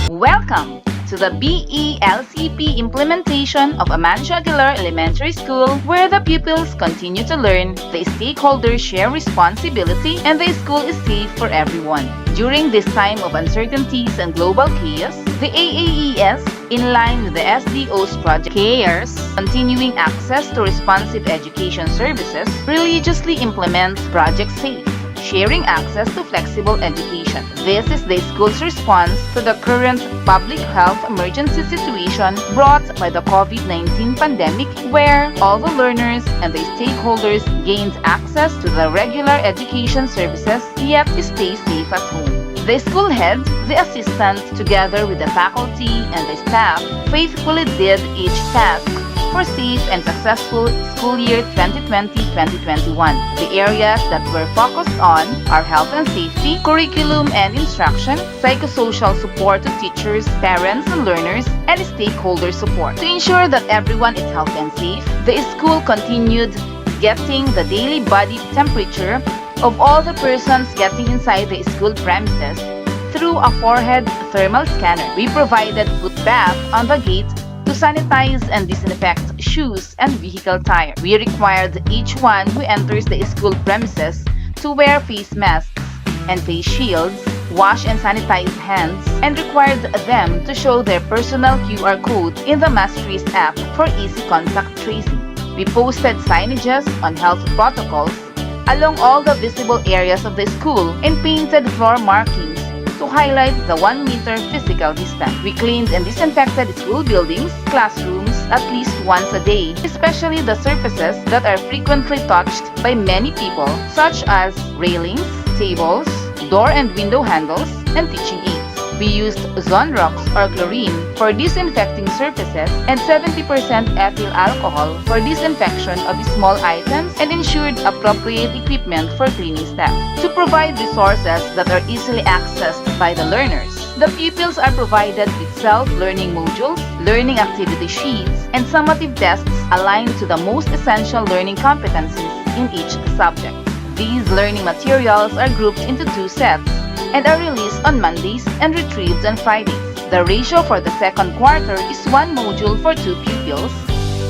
Welcome to the BELCP implementation of Amancio Aguilar Elementary School, where the pupils continue to learn, the stakeholders share responsibility, and the school is safe for everyone. During this time of uncertainties and global chaos, the AAES, in line with the SDO's Project CARES, continuing access to responsive education services, religiously implements Project SAFE, sharing access to flexible education. This is the school's response to the current public health emergency situation brought by the COVID-19 pandemic, where all the learners and the stakeholders gained access to the regular education services, yet stay safe at home. The school head, the assistant, together with the faculty and the staff, faithfully did each task for safe and successful school year 2020-2021. The areas that were focused on are health and safety, curriculum and instruction, psychosocial support to teachers, parents and learners, and stakeholder support. To ensure that everyone is healthy and safe, the school continued getting the daily body temperature of all the persons getting inside the school premises through a forehead thermal scanner. We provided foot bath on the gate to sanitize and disinfect shoes and vehicle tires. We required each one who enters the school premises to wear face masks and face shields, wash and sanitize hands, and required them to show their personal QR code in the MassTrace app for easy contact tracing. We posted signages on health protocols along all the visible areas of the school and painted floor markings to highlight the 1 meter physical distance. We cleaned and disinfected school buildings, classrooms at least once a day, especially the surfaces that are frequently touched by many people, such as railings, tables, door and window handles, and teaching aids. We used Zonrox or chlorine for disinfecting surfaces and 70% ethyl alcohol for disinfection of small items, and ensured appropriate equipment for cleaning staff. To provide resources that are easily accessed by the learners, the pupils are provided with self-learning modules, learning activity sheets, and summative tests aligned to the most essential learning competencies in each subject. These learning materials are grouped into 2 sets and are released on Mondays and retrieved on Fridays. The ratio for the second quarter is 1 module for 2 pupils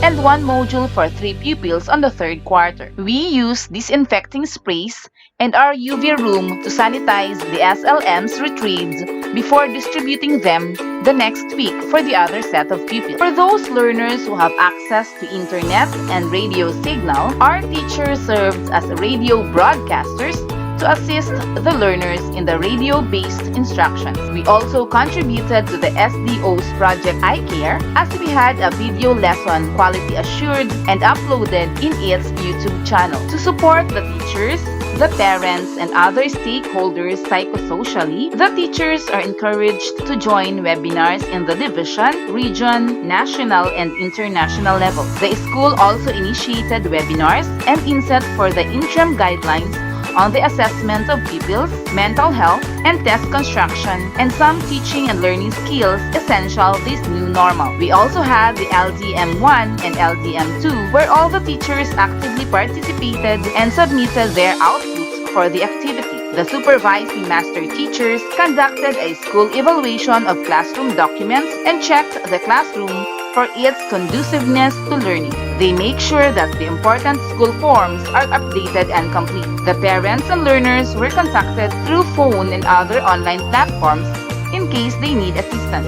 and 1 module for 3 pupils on the third quarter. We use disinfecting sprays and our UV room to sanitize the SLMs retrieved before distributing them the next week for the other set of pupils. For those learners who have access to internet and radio signal, our teachers served as radio broadcasters to assist the learners in the radio-based instructions. We also contributed to the SDO's Project iCare, as we had a video lesson quality assured and uploaded in its YouTube channel. To support the teachers, the parents, and other stakeholders psychosocially, the teachers are encouraged to join webinars in the division, region, national, and international level. The school also initiated webinars and inset for the interim guidelines on the assessment of pupils, mental health, and test construction, and some teaching and learning skills essential this new normal. We also had the LDM1 and LDM2, where all the teachers actively participated and submitted their outputs for the activity. The supervising master teachers conducted a school evaluation of classroom documents and checked the classroom for its conduciveness to learning. They make sure that the important school forms are updated and complete. The parents and learners were contacted through phone and other online platforms in case they need assistance.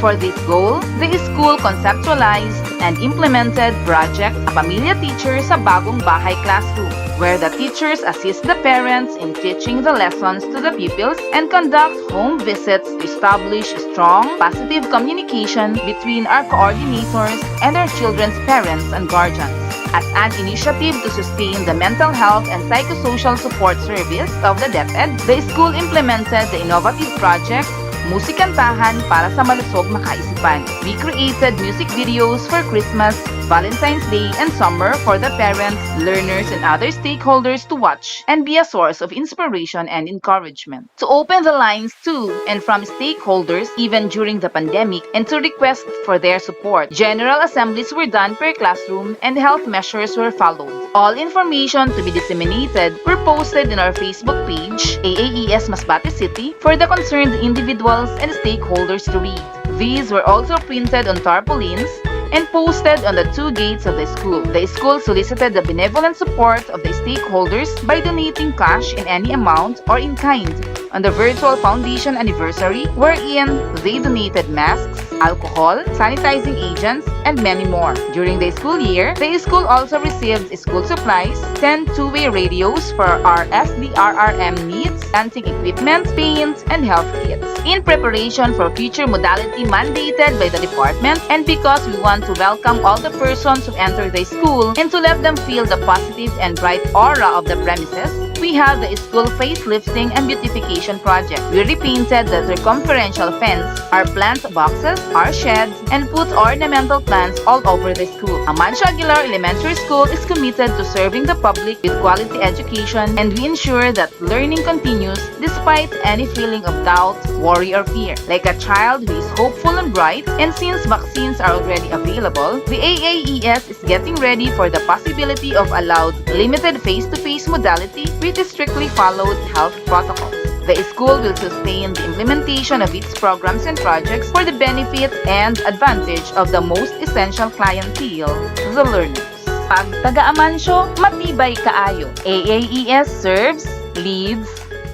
For this goal, the school conceptualized and implemented Project Pamilya Teacher sa Bagong Bahay Classroom, where the teachers assist the parents in teaching the lessons to the pupils and conduct home visits to establish strong, positive communication between our coordinators and our children's parents and guardians. As an initiative to sustain the mental health and psychosocial support service of the DepEd, the school implemented the innovative project Musikantahan para sa Malusog na Kaisipan. We created music videos for Christmas Valentine's Day, and summer for the parents, learners, and other stakeholders to watch and be a source of inspiration and encouragement. To open the lines to and from stakeholders even during the pandemic and to request for their support. General assemblies were done per classroom and health measures were followed. All information to be disseminated were posted in our Facebook page, AAES Masbate City, for the concerned individuals and stakeholders to read. These were also printed on tarpaulins and posted on the 2 gates of the school. The school solicited the benevolent support of the stakeholders by donating cash in any amount or in kind on the virtual foundation anniversary, wherein they donated masks, alcohol, sanitizing agents, and many more. During the school year, the school also received school supplies, 10 two-way radios for our SDRRM needs, dancing equipment, paints, and health kits. In preparation for future modality mandated by the department, and because we want to welcome all the persons who enter the school and to let them feel the positive and bright aura of the premises, we have the school facelifting and beautification project. We repainted the circumferential fence, our plant boxes, our sheds, and put ornamental plants all over the school. Amancio Aguilar Elementary School is committed to serving the public with quality education, and we ensure that learning continues despite any feeling of doubt, worry, or fear. Like a child who is hopeful and bright, and since vaccines are already available, the AAES is getting ready for the possibility of allowed limited face-to-face modality with strictly followed health protocols. The school will sustain the implementation of its programs and projects for the benefit and advantage of the most essential clientele, the learners. Pag taga-Amancio, matibay kaayo. AAES serves, leads,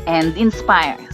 and inspires.